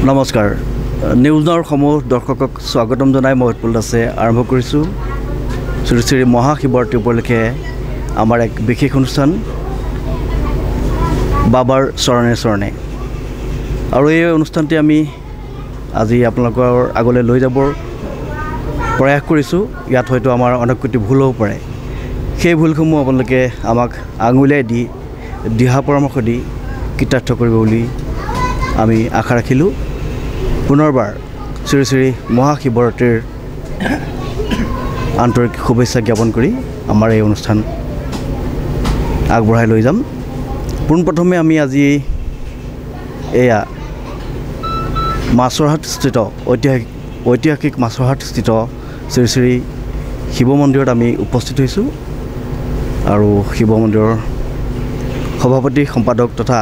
নমস্কাৰ নিউজৰ সমূহ দৰ্শকক স্বাগতম জনাই মই উৎপল দাসে আৰম্ভ কৰিছোঁ শ্ৰী শ্ৰী মহাশিৱৰাত্ৰি উপলক্ষে আমাৰ এক বিশেষ অনুষ্ঠান বাবাৰ চৰণে চৰণে আৰু এই অনুষ্ঠানটি আমি আজি আপোনালোকৰ আগলৈ লৈ যাবৰ প্ৰয়াস কৰিছোঁ। ইয়াত হয়তো আমাৰ অনেক কোটি ভুল হ'ব পাৰে, সেই ভুলসমূহ আপোনালোকে আমাক আঙুলিয়াই দি দিহা পৰামৰ্শ দি কৃতাৰ্থ কৰিব বুলি আমি আশা ৰাখিলোঁ। পুনৰবাৰ শ্ৰী শ্ৰী মহাশিৱৰাত্ৰিৰ আন্তৰিক শুভেচ্ছা জ্ঞাপন কৰি আমাৰ এই অনুষ্ঠান আগবঢ়াই লৈ যাম। পোনপ্ৰথমে আমি আজি এয়া মাছৰহাট স্থিত ঐতিহাসিক মাছৰহাট স্থিত শ্ৰী শ্ৰী শিৱ মন্দিৰত আমি উপস্থিত হৈছোঁ আৰু শিৱ মন্দিৰৰ সভাপতি সম্পাদক তথা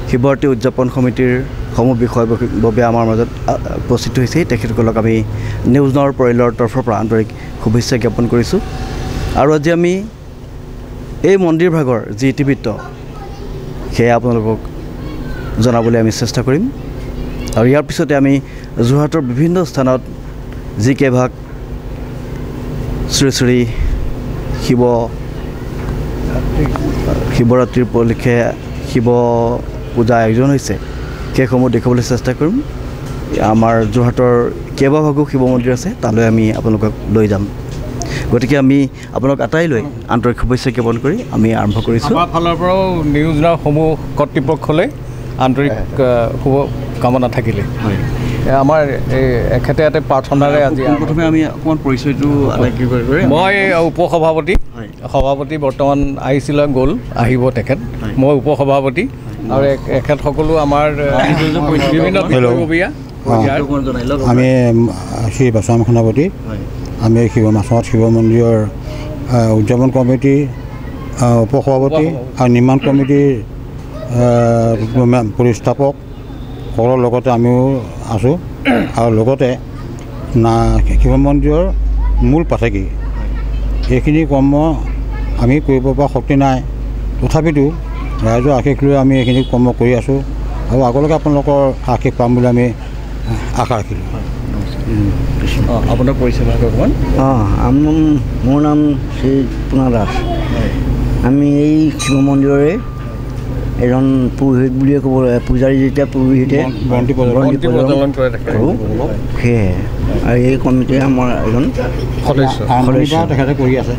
শিৱৰাত্ৰি উদযাপন সমিতিৰ সমূহ বিষয়ববীয়া আমাৰ মাজত উপস্থিত হৈছে। তেখেতসকলক আমি নিউজৰ পৰিয়ালৰ তৰফৰ পৰা আন্তৰিক শুভেচ্ছা জ্ঞাপন কৰিছোঁ। আৰু আজি আমি এই মন্দিৰ ভাগৰ যি ইতিবৃত্ত সেয়া আপোনালোকক জনাবলৈ আমি চেষ্টা কৰিম। আৰু ইয়াৰ পিছতে আমি যোৰহাটৰ বিভিন্ন স্থানত যি কেইভাগ শ্ৰী শ্ৰী শিৱৰাত্ৰিৰ উপলক্ষে শিৱ পূজা আয়োজন হৈছে সেইসমূহ দেখুৱাবলৈ চেষ্টা কৰিম। আমাৰ যোৰহাটৰ কেইবাভাগো শিৱ মন্দিৰ আছে, তালৈ আমি আপোনালোকক লৈ যাম। গতিকে আমি আপোনালোক আটাইলৈ আন্তৰিক শুভেচ্ছা জ্ঞাপন কৰি আমি আৰম্ভ কৰিছোঁ। আমাৰ ফালৰ পৰাও নিউজৰ সমূহ কৰ্তৃপক্ষলৈ আন্তৰিক শুভকামনা থাকিলে। আমাৰ এই এখেতে ইয়াতে প্ৰাৰ্থনাৰে আজি প্ৰথমে আমি অকণমান পৰিচয়টো মই সভাপতি বৰ্তমান আহিছিলে আহিব তেখেত। মই উপসভাপতি আৰু এখেত সকলো আমাৰ বিভিন্ন আমি শ্ৰী বাচাম সেনাপতি, আমি মাছৰহাট শিৱ মন্দিৰৰ উদযাপন কমিটি উপসভাপতি আৰু নিৰ্মাণ কমিটিৰ প্ৰতিষ্ঠাপক সকলৰ লগতে আমিও আছোঁ। আৰু লগতে শিৱ মন্দিৰৰ মূল পাঠেকি এইখিনি কৰ্ম আমি কৰিব পৰা শক্তি নাই, তথাপিতো ৰাইজৰ আশীষ লৈ আমি এইখিনি কৰ্ম কৰি আছোঁ আৰু আগলৈকে আপোনালোকৰ আশীষ পাম বুলি আমি আশা ৰাখিলোঁ। আপোনাৰ পৰিচয় অকণমান। মোৰ নাম শ্ৰী পোনা দাস। আমি এই শিৱ মন্দিৰৰে এজন পুৰোহিত বুলিয়ে ক'ব লাগে। পূজাৰী যেতিয়া পুৰোহিতে বন্তি প্ৰজ্বলন কৰোঁ, সেয়েহে আৰু এই কমিটিৰ আমাৰ এজন সদস্য তেখেতে কৰি আছে।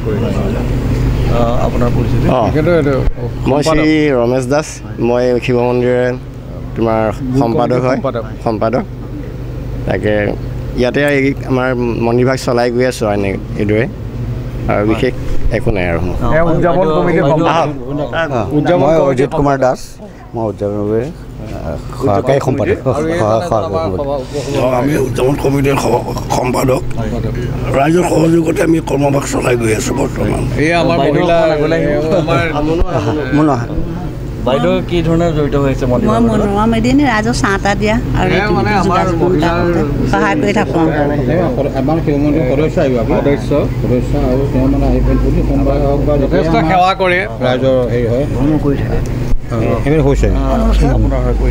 আপোনাৰ পৰিচয়? মই শ্ৰী ৰমেশ দাস, মই শিৱ মন্দিৰৰ তোমাৰ সম্পাদক। তাকে ইয়াতে আমাৰ মন্দিৰভাগ চলাই গৈ আছোঁ আৰু এইদৰে, আৰু বিশেষ একো নাই আৰু। মই অজিত কুমাৰ দাস, মই উদযাপন সহকাৰী সম্পাদক। আমি উদযাপন কমিটিৰ সম্পাদক। ৰাইজৰ সহযোগতে আমি কৰ্মভাগ চলাই গৈ আছোঁ বৰ্তমান। বাইদেউ কি ধৰণে জড়িত হৈছে? মই মনোৰম এদিন ৰাইজক চাহ তাহ দিয়া আৰু সহায় কৰি থাকোঁ। আমাৰ শিৱ মন্দিৰৰ সদস্য যথেষ্ট সেৱা কৰে, ৰাইজৰ হেৰি হয় কৰি থাকে। সেইখিনি হৈছে।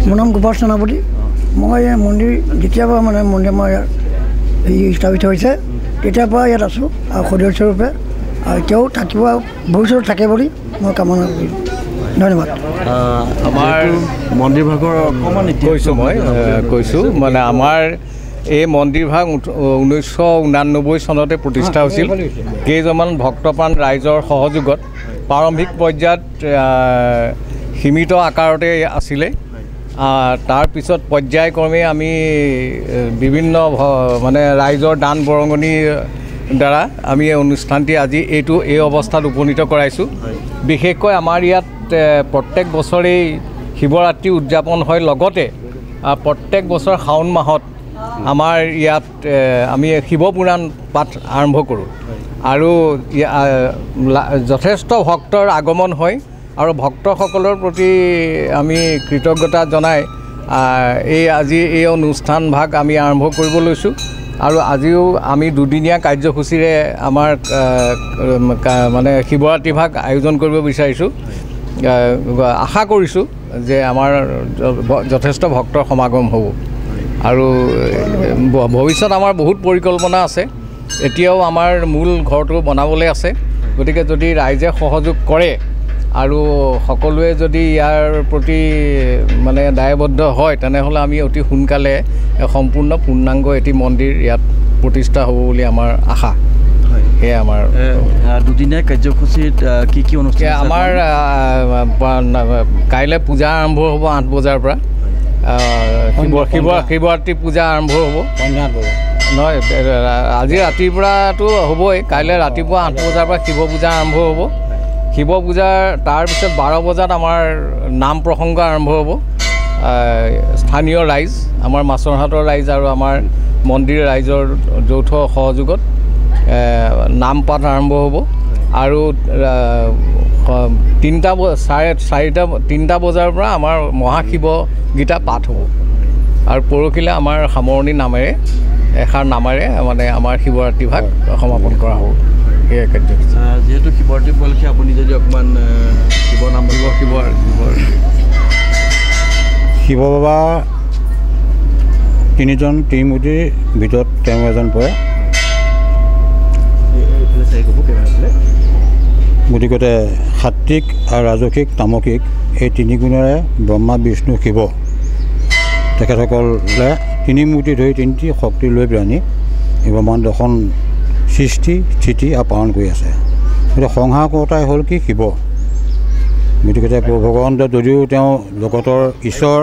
মোৰ নাম গোপাল সেনাপতি। মই এই মন্দিৰ যেতিয়াৰ পৰা মন্দিৰ আমাৰ স্থাপিত হৈছে তেতিয়াৰ পৰা ইয়াত আছোঁ আৰু সদস্যৰূপে, আৰু এতিয়াও থাকিব, ভৱিষ্যত থাকে বুলি মই কামনা কৰিছোঁ। ধন্যবাদ। আমাৰ মন্দিৰ ভাগৰ অকণমান কৈছোঁ মানে আমাৰ এই মন্দিৰভাগ 1989 চনতে প্ৰতিষ্ঠা হৈছিল। কেইজনমান ভক্তপ্ৰাণ ৰাইজৰ সহযোগত প্ৰাৰম্ভিক পৰ্যায়ত সীমিত আকাৰতে আছিলে। তাৰপিছত পৰ্যায়ক্ৰমে আমি বিভিন্ন মানে ৰাইজৰ দান বৰঙণিৰ দ্বাৰা আমি এই অনুষ্ঠানটি আজি এই অৱস্থাত উপনীত কৰাইছোঁ। বিশেষকৈ আমাৰ ইয়াত প্ৰত্যেক বছৰেই শিৱৰাত্ৰি উদযাপন হয়, লগতে প্ৰত্যেক বছৰ শাওণ মাহত আমাৰ ইয়াত আমি শিৱ পুৰাণ পাঠ আৰম্ভ কৰোঁ আৰু যথেষ্ট ভক্তৰ আগমন হয় আৰু ভক্তসকলৰ প্ৰতি আমি কৃতজ্ঞতা জনাই আজি এই অনুষ্ঠান ভাগ আমি আৰম্ভ কৰিব লৈছোঁ। আৰু আজিও আমি দুদিনীয়া কাৰ্যসূচীৰে আমাৰ মানে শিৱৰাত্ৰি ভাগ আয়োজন কৰিব বিচাৰিছোঁ। আশা কৰিছোঁ যে আমাৰ যথেষ্ট ভক্তৰ সমাগম হ'ব। আৰু ভৱিষ্যত আমাৰ বহুত পৰিকল্পনা আছে এতিয়াও আমাৰ মূল ঘৰটো বনাবলৈ আছে গতিকে যদি ৰাইজে সহযোগ কৰে আৰু সকলোৱে যদি ইয়াৰ প্ৰতি মানে দায়বদ্ধ হয় তেনেহ'লে আমি অতি সোনকালে সম্পূৰ্ণ পূৰ্ণাংগ এটি মন্দিৰ ইয়াত প্ৰতিষ্ঠা হ'ব বুলি আমাৰ আশা সেয়া আমাৰ দুদিনীয়া কাৰ্যসূচীত কি অনুষ্ঠান আমাৰ কাইলৈ পূজা আৰম্ভ হ'ব 8 বজাৰ পৰা শিৱৰাত্ৰি পূজা আৰম্ভ হ'ব নহয় আজি ৰাতিৰ পৰাতো হ'বই কাইলৈ ৰাতিপুৱা 8 বজাৰ পৰা শিৱ পূজা আৰম্ভ হ'ব শিৱ পূজাৰ তাৰপিছত 12 বজাত আমাৰ নাম প্ৰসংগ আৰম্ভ হ'ব স্থানীয় ৰাইজ আমাৰ মাছৰহাটৰ ৰাইজ আৰু আমাৰ মন্দিৰ ৰাইজৰ যৌথ সহযোগত নাম পাঠ আৰম্ভ হ'ব আৰু 3টা বজাৰ পৰা আমাৰ মহাশিৱ গীতা পাঠ হ'ব আৰু পৰহিলৈ আমাৰ সামৰণি নামেৰে এষাৰ নামেৰে মানে আমাৰ শিৱৰাত্ৰি ভাগ সমাপন কৰা হ'ব সেয়া কাৰ্যসূচী যেহেতু শিৱৰাত্ৰি উপলক্ষে আপুনি যদি অকণমান শিৱ নাম শিৱ বাবা 3জন ত্ৰিমূৰ্তিৰ ভিতৰত তেওঁ এজন পৰে গতিকে সাত্বিক আৰু ৰাজসিক তামসিক এই 3 গুণেৰে ব্ৰহ্মা বিষ্ণু শিৱ তেখেতসকলে 3 মূৰ্তি ধৰি 3টি শক্তি লৈ পেলানি এই ব্ৰহ্মাণ্ডখন সৃষ্টি স্থিতি আৰু পালন কৰি আছে গতিকে সংহাৰ কৰোঁতাই হ'ল কি শিৱ গতিকে ভগৱন্ত যদিও তেওঁ জগতৰ ঈশ্বৰ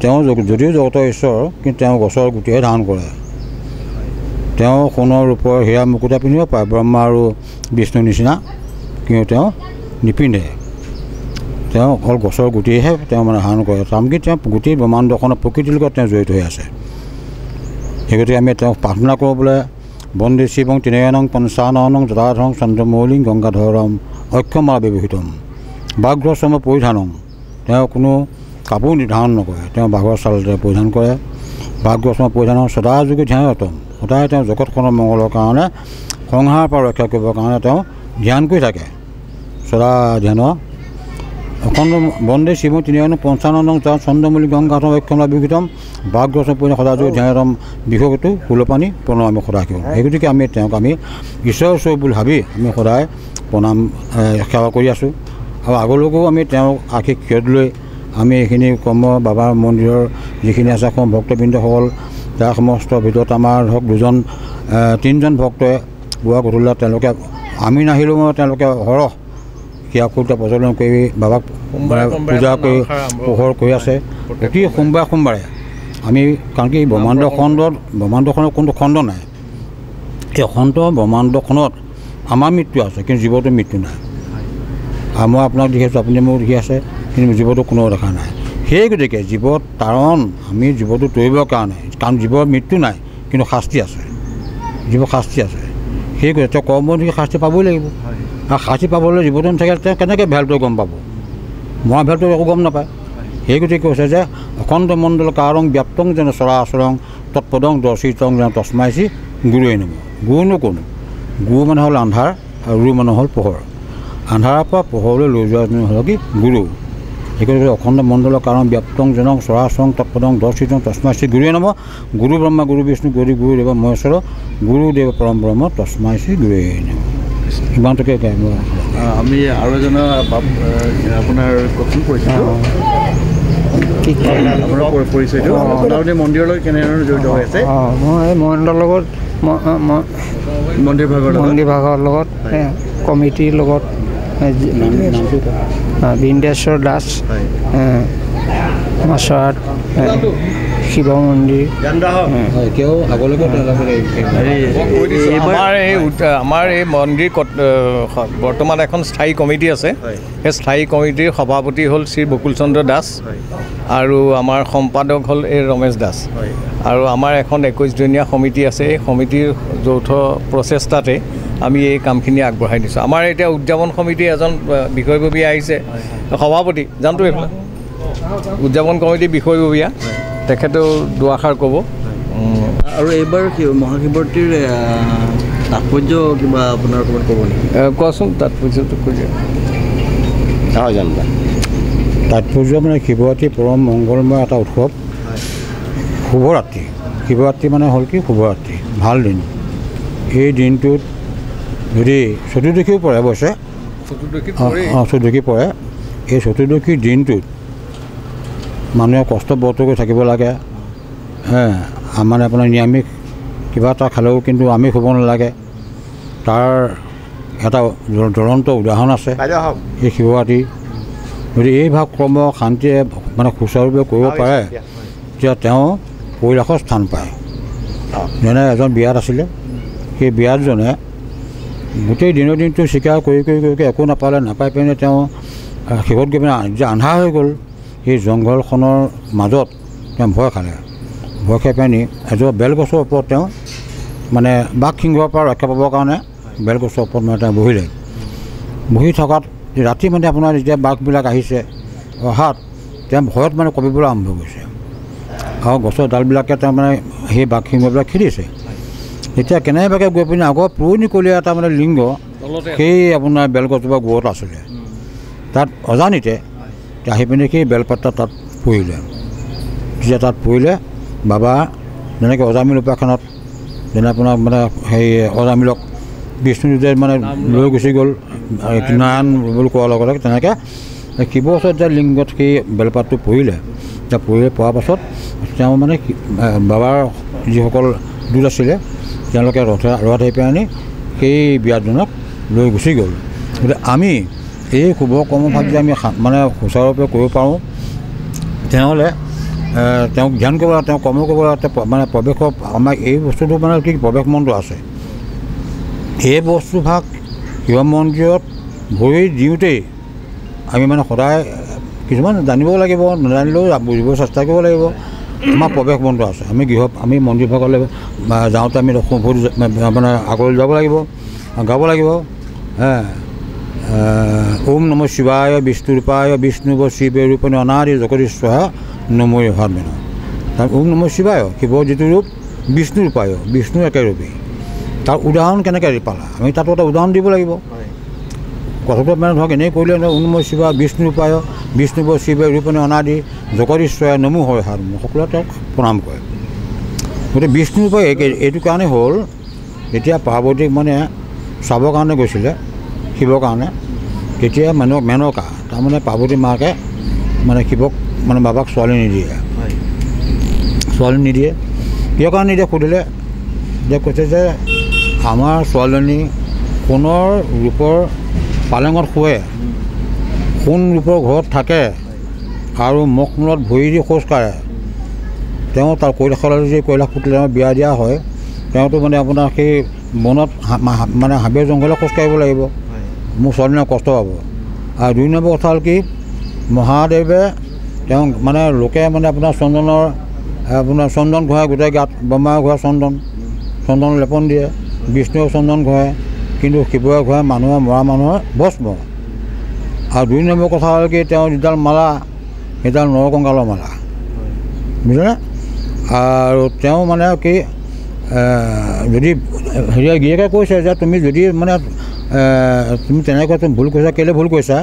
তেওঁ যদিও জগতৰ ঈশ্বৰ কিন্তু তেওঁ গছৰ গুটিহে ধাৰণ কৰে তেওঁ সোণৰ ৰূপৰ হীৰা মুকুতা পিন্ধিব পাৰে ব্ৰহ্মা আৰু বিষ্ণুৰ নিচিনা কিন্তু তেওঁ নিপিন্ধে তেওঁ অকল গছৰ গুটিহে তেওঁ মানে ধাৰণ কৰে তাৰমানে তেওঁ গোটেই ব্ৰহ্মাণ্ডখনৰ প্ৰকৃতিৰ লগত তেওঁ জড়িত হৈ আছে সেই গতিকে আমি তেওঁক প্ৰাৰ্থনা কৰোঁ বোলে বন্দে শিৱং তিনয়নং পঞ্চাননং জটাধৰং চন্দ্ৰমৌলিং গংগাধৰম অক্ষমালা ব্যৱহৃতম বাঘ্ৰশ্ৰম পৰিধানং তেওঁ কোনো কাপোৰ ধাৰণ নকৰে তেওঁ বাঘৰ চালতে পৰিধান কৰে বাঘ্ৰশ্ৰম পৰিধানং সদা যোগে ধ্যানৰতম সদায় তেওঁ জগতখনৰ মংগলৰ কাৰণে সংসাৰৰ পৰা ৰক্ষা কৰিবৰ কাৰণে তেওঁ ধ্যান কৰি থাকে সদা ধ্যানৰ অখণ্ড বন্দে শিৱ তিনিয়নং পঞ্চাননং চন্দ্ৰমৌলি গংগাধৰম অক্ষমালা ব্যৱহৃতম বাঘ্ৰশ্ৰম পৰিধান সদা যোগে ধ্যানৰতম বিষয়টো ফুলপানী প্ৰণাম আমি সদায় কৰোঁ সেই গতিকে আমি তেওঁক আমি ঈশ্বৰৰ স্বৰূপ বুলি ভাবি আমি সদায় প্ৰণাম সেৱা কৰি আছোঁ আৰু আগলৈকেও আমি তেওঁক আশীষ ক্ষত লৈ আমি এইখিনি কৰ্ম বাবাৰ মন্দিৰৰ যিখিনি আছে ভক্তবৃন্দসকল তাৰ সমস্ত ভিতৰত আমাৰ ধৰক 3জন ভক্তই বুঢ়া গধূলা তেওঁলোকে আমি নাহিলেও তেওঁলোকে সৰহ সেয়া কৰোঁতে প্ৰচলন কৰি বাবাক পূজা কৰি পোহৰ কৰি আছে প্ৰতি সোমবাৰে আমি কাৰণ কি ব্ৰহ্মাণ্ডখনৰ কোনো খণ্ড নাই এই অখণ্ড ব্ৰহ্মাণ্ডখনত আমাৰ মৃত্যু আছে কিন্তু জীৱটোৰ মৃত্যু নাই আৰু মই আপোনাক দেখিছোঁ আপুনি মোক দেখি আছে কিন্তু জীৱটো কোনো দেখা নাই সেই গতিকে জীৱত কাৰণ আমি জীৱটো তৰিবৰ কাৰণে কাৰণ জীৱৰ মৃত্যু নাই কিন্তু শাস্তি আছে জীৱ শাস্তি আছে সেই গতিকে তেওঁ কৰ্ম দেখি শাস্তি পাবই লাগিব আৰু শাস্তি পাবলৈ জীৱটো নাথাকে তেওঁ কেনেকৈ ভেলটো গম পাব মই ভেলটো একো গম নাপায় সেই গতিকে কৈছে যে অখণ্ড মণ্ডল কাৰং ব্যাপ্তং যেন চৰাচৰং তৎপদং দৰ্শিতং যেন তস্মাইচি গুৰুৱে নম গুৰুনো কোন গুৰু মানে হ'ল আন্ধাৰ আৰু ৰু মানে হ'ল পোহৰ আন্ধাৰৰ পৰা পোহৰলৈ লৈ যোৱা হ'ল কি গুৰু সেইগতিকে অখণ্ড মণ্ডলৰ কাৰণ ব্যাপ্তং জনং চৰাচৰং তৎপদং দৰ্শিতং তস্মাইচি গুৰুৱে নম গুৰু ব্ৰহ্মা গুৰু বিষ্ণু গুৰুদেৱ মহেশ্বৰ গুৰুদেৱ পৰম ব্ৰহ্ম তস্মাইচি গুৰুৱে নম ইমানটোকে আমি আৰু এজনৰ আপোনাৰ কচোন কৰিছিলোঁ আপোনাৰ পৰিচয়টো আপুনি মন্দিৰৰ লগত কেনেধৰণে জড়িত হৈ আছে মই মন্দিৰৰ লগত মন্দিৰ ভাগৰ লগত কমিটিৰ লগত বিন্দেশ্বৰ দাস মাছৰহাট শিৱ মন্দিৰ আমাৰ এই মন্দিৰ বৰ্তমান এখন স্থায়ী কমিটি আছে সেই স্থায়ী কমিটিৰ সভাপতি হ'ল শ্ৰী বকুল চন্দ্ৰ দাস আৰু আমাৰ সম্পাদক হ'ল এই ৰমেশ দাস আৰু আমাৰ এখন 21জনীয়া সমিতি আছে এই সমিতিৰ যৌথ প্ৰচেষ্টাতে আমি এই কামখিনি আগবঢ়াই দিছোঁ আমাৰ এতিয়া উদযাপন সমিতিৰ এজন বিষয়ববীয়া আহিছে সভাপতি জানতো এইফালে উদযাপন কমিটিৰ বিষয়ববীয়া তেখেতেও দুআষাৰ ক'ব আৰু এইবাৰ মহাশিৱৰাত্ৰিৰ তাৎপৰ্য কিবা আপোনাৰ ক'ৰবাত ক'ব নেকি কোৱাচোন তাৎপৰ্যটো কৈ তাৎপৰ্য মানে শিৱৰাত্ৰি পৰম মংগলময় এটা উৎসৱ শুভৰাত্ৰি শিৱৰাত্ৰি মানে হ'ল কি শুভৰাত্ৰি ভাল দিন এই দিনটোত যদি চতুৰ্দশীও পৰে অৱশ্যে চতুৰ্দশী পৰে এই চতুৰ্দশীৰ দিনটোত মানুহে কষ্ট বৰ্ত কৰি থাকিব লাগে মানে আপোনাৰ নিৰামিষ কিবা এটা খালেও কিন্তু আমিষ হ'ব নালাগে তাৰ এটা জ্বলন্ত উদাহৰণ আছে এই শিৱৰাত্ৰি যদি এই ভাৱ কৰ্ম শান্তিৰে মানে সুচাৰুৰূপে কৰিব পাৰে তেতিয়া তেওঁ কৈলাশৰ স্থান পায় যেনে এজন বিয়াত আছিলে সেই বিয়াতজনে গোটেই দিনৰ দিনটো চিকাৰ কৰি একো নাপালে নাপাই পিনে তেওঁ শেষত গৈ পিনে যে আন্ধাৰ হৈ গ'ল সেই জংঘলখনৰ মাজত তেওঁ ভয় খালে ভয় খাই পিনি এজোপা বেলগছৰ ওপৰত তেওঁ মানে বাঘ সিংহৰ পৰা ৰক্ষা পাবৰ কাৰণে বেলগছৰ ওপৰত মানে তেওঁ বহিলে বহি থকাত ৰাতি মানে আপোনাৰ যেতিয়া বাঘবিলাক আহিছে অহাত তেওঁ ভয়ত মানে কঁপিবলৈ আৰম্ভ কৰিছে আৰু গছৰ ডালবিলাকে তেওঁ মানে সেই বাঘ সিংহবিলাক খেলিছে এতিয়া কেনেবাকৈ গৈ পিনে আগৰ পুৰণিকলীয়া এটা মানে লিংগ সেই আপোনাৰ বেলগছজোপা গছত আছিলে তাত অজানিতে আহি পিনে সেই বেলপাত্তা তাত পৰিলে যেতিয়া তাত পৰিলে বাবা যেনেকৈ অজামিল উপাখ্যানত যেনে আপোনাৰ মানে সেই অজামিলক বিষ্ণুদূতে মানে লৈ গুচি গ'ল নাৰায়ণ বুলি কোৱাৰ লগে লগে তেনেকৈ শিৱ ওচৰত যে লিংগত সেই বেলপাতটো পৰিলে পৰাৰ পাছত তেওঁ মানে বাবাৰ যিসকল দূত আছিলে তেওঁলোকে ৰথ আহি পেলাই সেই বিয়াজনক লৈ গুচি গ'ল গতিকে আমি এই শুভ কৰ্মভাগ যে আমি মানে সুচাৰুৰূপে কৰিব পাৰোঁ তেনেহ'লে তেওঁক ধ্যান কৰিব লাগে তেওঁ কৰ্ম কৰিব লাগে মানে প্ৰৱেশৰ আমাক এই বস্তুটো মানে কি প্ৰৱেশ মন্ত্ৰ আছে এই বস্তুভাগ শিৱ মন্দিৰত ভৰি দিওঁতেই আমি মানে সদায় কিছুমান জানিব লাগিব নাজানিলেও বুজিব চেষ্টা কৰিব লাগিব আমাৰ প্ৰৱেশ মন্ত্ৰ আছে আমি মন্দিৰভাগলৈ যাওঁতে আমি মানে আগলৈ যাব লাগিব গাব লাগিব ওম নমঃ শিৱায় বিষ্ণুৰূপায় বিষ্ণুব শিৱে ৰূপণে অনাদি জগদীশ্বৰ নময় ভাৱমেন তাৰ ওম নমঃ শিৱায় শিৱৰ যিটো ৰূপ বিষ্ণুৰূপায় বিষ্ণুৰ একে ৰূপেই তাৰ উদাহৰণ কেনেকৈ পালা আমি তাতো এটা উদাহৰণ দিব লাগিব কথাটো মানে ধৰক এনেই কৰিলে ওম নমঃ শিৱায় বিষ্ণুৰূপায় বিষ্ণুব শিৱে ৰূপণে অনাদি জগদীশ্বৰ নমো হয় হাত সকলোৱে তেওঁক প্ৰণাম কৰে গতিকে বিষ্ণুৰূপায় এইটো কাৰণে হ'ল যেতিয়া পাৰ্বতীক মানে চাবৰ কাৰণে গৈছিলে শিৱৰ কাৰণে তেতিয়া মেনকা তাৰমানে পাৰ্বতী মাকে মানে শিৱক মানে বাবাক ছোৱালী নিদিয়ে কিয় কাৰণে নিদিয়ে সুধিলে যে কৈছে যে আমাৰ ছোৱালীজনী সোণৰ ৰূপৰ পালেঙত শুৱে সোণ ৰূপৰ ঘৰত থাকে আৰু মুখমূৰত ভৰি দি খোজ কাঢ়ে তেওঁ তাৰ কৈলাশলৈ যদি কৈলাশ পুতলে বিয়া দিয়া হয় তেওঁতো মানে আপোনাৰ সেই মনত মানে হাবিয়ে জংঘলে খোজ কাঢ়িব লাগিব মোৰ ছোৱালীজনীয়ে কষ্ট পাব আৰু 2 নম্বৰ কথা হ'ল কি মহাদেৱে তেওঁ মানে লোকে মানে আপোনাৰ চন্দন ঘঁহে গোটেই গাত ব্ৰহ্মাই ঘঁহে চন্দন লেপন দিয়ে বিষ্ণুৱে চন্দন ঘঁহে কিন্তু শিৱই ঘঁহে মানুহৰ মৰা মানুহৰ ভস্ম আৰু 2 নম্বৰ কথা হ'ল কি তেওঁ যিডাল মালা সেইডাল নৰকংকালৰ মালা বুজিছেনে আৰু তেওঁ মানে কি যদি হেৰিয়া গিৰিয়েকে কৈছে যে তুমি যদি মানে তুমি তেনেকৈ তুমি ভুল কৈছা কেলৈ ভুল কৈছা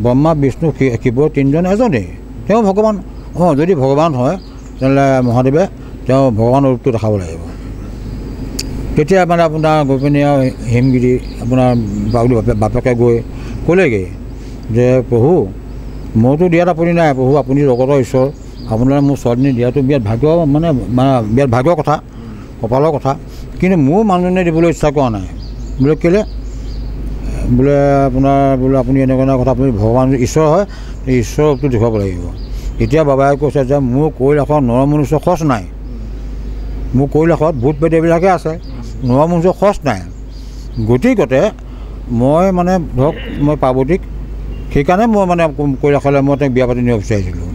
ব্ৰহ্মা বিষ্ণু শিৱ 3জন এজনেই তেওঁ ভগৱান যদি ভগৱান হয় তেনেহ'লে মহাদেৱে তেওঁ ভগৱানৰ ৰূপটো দেখাব লাগিব তেতিয়া মানে আপোনাৰ গৈ পিনে হিমগিৰি আপোনাৰ বাপেকে গৈ ক'লেগৈ যে প্ৰভু মইতো দিয়াত আপুনি নাই প্ৰভু আপুনি জগতৰ ঈশ্বৰ আপোনাৰ মোৰ ছোৱালীজনী দিয়াটো বিৰাট ভাগ্য মানে বিৰাট ভাগ্যৰ কথা কপালৰ কথা কিন্তু মোৰ মানুহজনে দিবলৈ ইচ্ছা কৰা নাই বোলে কেলৈ বোলে আপোনাৰ বোলে আপুনি এনেকুৱা কথা আপুনি ভগৱান ঈশ্বৰ হয় এই ঈশ্বৰৰ ৰূপটো দেখুৱাব লাগিব এতিয়া বাবাই কৈছে যে মোৰ কৈলাশত নৰমনুষ্য খৰচ নাই মোৰ কৈলাশত ভূত প্ৰেত এইবিলাকে আছে নৰমনুষ্য খৰচ নাই গতিকতে মই মানে ধৰক মই পাৰ্বতীক সেইকাৰণে মই মানে কৈলাশলৈ মই তেওঁক বিয়া পাতি নিব বিচাৰিছিলোঁ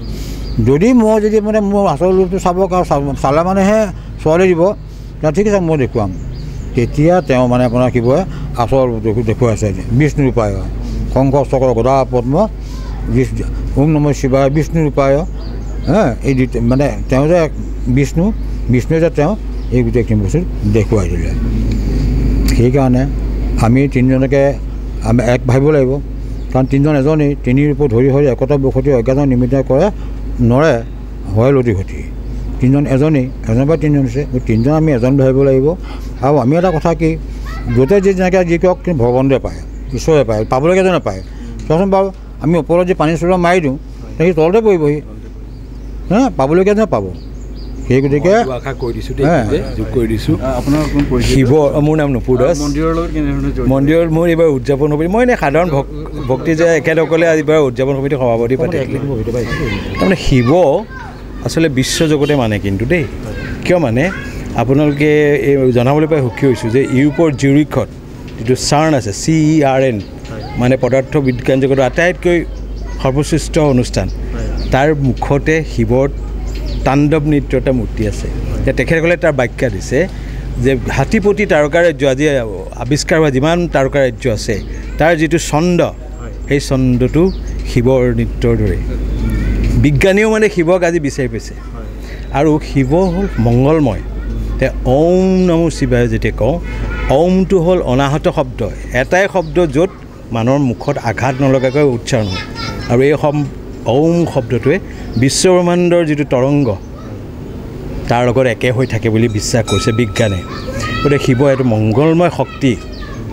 যদি মানে মোৰ আচল ৰূপটো চাব চালে মানেহে ছোৱালী দিব ঠিক আছে মই দেখুৱাম তেতিয়া তেওঁ মানে আপোনাৰ শিৱই আচল ৰূপটো দেখুৱাইছে বিষ্ণুৰূপায় শংখ চক্ৰ গদা পদ্ম ওম নমঃ শিৱায় বিষ্ণুৰূপায় এই মানে তেওঁ যে বিষ্ণুৱে যে তেওঁ এই গোটেইখিনি বস্তু দেখুৱাই দিলে সেইকাৰণে আমি 3জনকে আমি এক ভাবিব লাগিব কাৰণ 3জন এজনেই 3 ৰূপত ধৰি একতা বসতি অজ্ঞাত নিমিত্ত কৰে নৰে হয় লতি ঘটি তিনিজন এজনেই এজন বা তিনিজন আছে তিনিজন আমি এজন ভাবিব লাগিব আৰু আমি এটা কথা কি য'তে যি যেনেকৈ যি কওক কিন্তু ভগৱন্তই পায় ঈশ্বৰে পায় পাবলৈকে এজনে পায় চোৱাচোন বাৰু আমি ওপৰত যে পানী চোৰা মাৰি দিওঁ সি তলতে পৰিবহি হা পাবলৈকে এজনে পাব সেই গতিকে আশা কৰি দিছোঁ যোগ কৰি দিছোঁ আপোনাৰ শিৱ মোৰ নাম নুপুৰ দাস মন্দিৰত মোৰ এইবাৰ উদযাপন সমিতি মই এনেই সাধাৰণ ভক্তি যে এখেতসকলে এইবাৰ উদযাপন সমিতিৰ সভাপতি পাতিছিলে তাৰমানে শিৱ আচলতে বিশ্বজগতে মানে কিন্তু দেই কিয় মানে আপোনালোকে এই জনাবলৈ পাই সুখী হৈছোঁ যে ইউৰোপৰ জিউৰিখত যিটো চাৰ্ণ আছে CERN মানে পদাৰ্থ বিজ্ঞান জগতৰ আটাইতকৈ সৰ্বশ্ৰেষ্ঠ অনুষ্ঠান তাৰ মুখতে শিৱৰ তাণ্ডৱ নৃত্য এটা মূৰ্তি আছে তেখেতসকলে তাৰ ব্যাখ্যা দিছে যে হাতীপতি তাৰকা ৰাজ্য আজি আৱিষ্কাৰ হোৱা যিমান তাৰকা ৰাজ্য আছে তাৰ যিটো ছন্দ সেই ছন্দটো শিৱৰ নৃত্যৰ দৰে বিজ্ঞানীও মানে শিৱক আজি বিচাৰি পাইছে আৰু শিৱ হ'ল মংগলময় ওম নমো শিৱায় যেতিয়া কওঁ ওমটো হ'ল অনাহত শব্দ এটাই শব্দ য'ত মানুহৰ মুখত আঘাত নলগাকৈ উচ্চাৰণ হয় আৰু এই ওম শব্দটোৱে বিশ্বব্ৰহ্মাণ্ডৰ যিটো তৰংগ তাৰ লগত একে হৈ থাকে বুলি বিশ্বাস কৰিছে বিজ্ঞানে গতিকে শিৱ এইটো মংগলময় শক্তি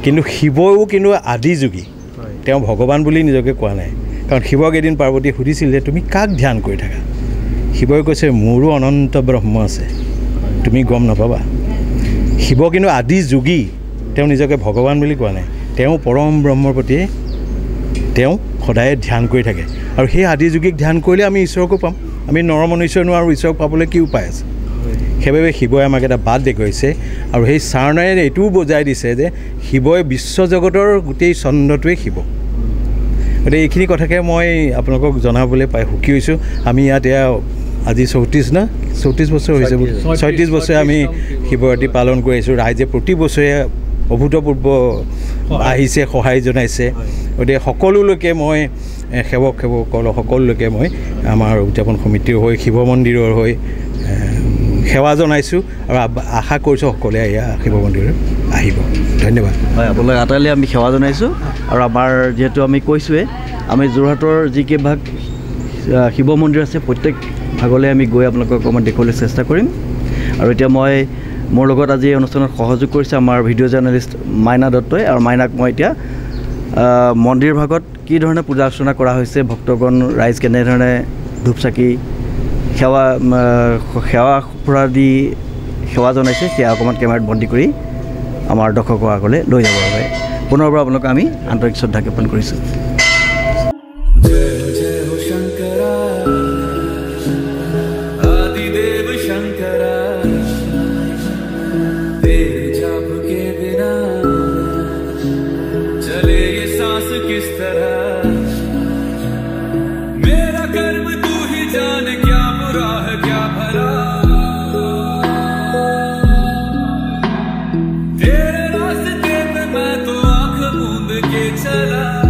কিন্তু শিৱও কিন্তু আদিযোগী তেওঁ ভগৱান বুলি নিজকে কোৱা নাই কাৰণ শিৱক এদিন পাৰ্বতীয়ে সুধিছিল যে তুমি কাক ধ্যান কৰি থাকা শিৱই কৈছে মোৰো অনন্ত ব্ৰহ্ম আছে তুমি গম নাপাবা শিৱ কিন্তু আদিযোগী তেওঁ নিজকে ভগৱান বুলি কোৱা নাই তেওঁ পৰম ব্ৰহ্মৰ প্ৰতি তেওঁ সদায় ধ্যান কৰি থাকে আৰু সেই আদিযোগীক ধ্যান কৰিলে আমি ঈশ্বৰকো পাম আমি নৰমনুষ্য নোৱাৰোঁ ঈশ্বৰক পাবলৈ কি উপায় আছে সেইবাবে শিৱই আমাক এটা বাট দেখুৱাইছে আৰু সেই চাৰণাৰে এইটোও বুজাই দিছে যে শিৱই বিশ্বজগতৰ গোটেই ছন্দটোৱে শিৱ গতিকে এইখিনি কথাকে মই আপোনালোকক জনাবলৈ পাই সুখী হৈছোঁ আমি ইয়াত এয়া আজি 34 বছৰ হৈছে 36 বছৰে আমি শিৱৰাত্ৰি পালন কৰি আহিছোঁ ৰাইজে প্ৰতি বছৰে অভূতপূৰ্ব আহিছে সহায় জনাইছে গতিকে সকলোলৈকে মই সেৱকসকল সকলোলৈকে মই আমাৰ উদযাপন সমিতিৰ হৈ শিৱ মন্দিৰৰ হৈ সেৱা জনাইছোঁ আৰু আশা কৰিছোঁ সকলোৱে এয়া শিৱ মন্দিৰত আহিব ধন্যবাদ হয় আপোনালোক আটাইলৈ আমি সেৱা জনাইছোঁ আৰু আমাৰ যিহেতু আমি কৈছোঁৱে আমি যোৰহাটৰ যিকেইভাগ শিৱ মন্দিৰ আছে প্ৰত্যেক ভাগলৈ আমি গৈ আপোনালোকক অকণমান দেখুৱাবলৈ চেষ্টা কৰিম আৰু এতিয়া মই মোৰ লগত আজি এই অনুষ্ঠানত সহযোগ কৰিছে আমাৰ ভিডিঅ' জাৰ্নেলিষ্ট মাইনা দত্তই আৰু মাইনাক মই এতিয়া মন্দিৰ ভাগত কি ধৰণে পূজা অৰ্চনা কৰা হৈছে ভক্তগণ ৰাইজ কেনেধৰণে ধূপ চাকি সেৱা সুৰা দি সেৱা জনাইছে সেয়া অকণমান কেমেৰাত বন্দী কৰি আমাৰ দৰ্শকৰ আগলৈ লৈ যাবৰ বাবে পুনৰবাৰ আপোনালোকক আমি আন্তৰিক শ্ৰদ্ধা জ্ঞাপন কৰিছোঁ चला